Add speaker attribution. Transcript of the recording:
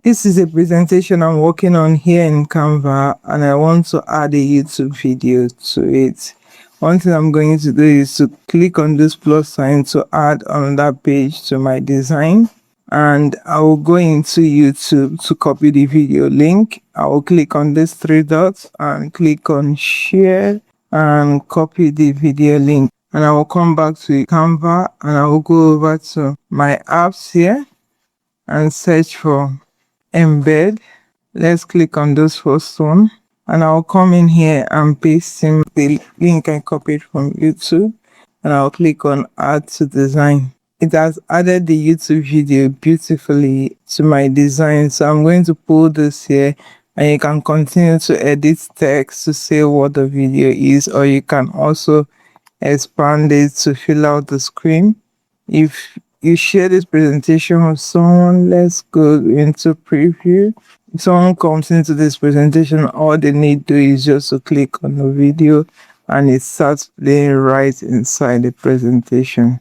Speaker 1: This is a presentation I'm working on here in Canva, and I want to add a YouTube video to it. One thing I'm going to do is to click on this plus sign to add another page to my design, and I will go into YouTube to copy the video link. I will click on these three dots and click on share and copy the video link, and I will come back to Canva and I will go over to my apps here and search for embed. Let's click on this first one, and I'll come in here and paste in the link I copied from YouTube, and I'll click on add to design. It has added the YouTube video beautifully to my design, so I'm going to pull this here, and you can continue to edit text to say what the video is, or you can also expand it to fill out the screen. If you share this presentation with someone, let's go into preview. If someone comes into this presentation, all they need to do is just to click on the video and it starts playing right inside the presentation.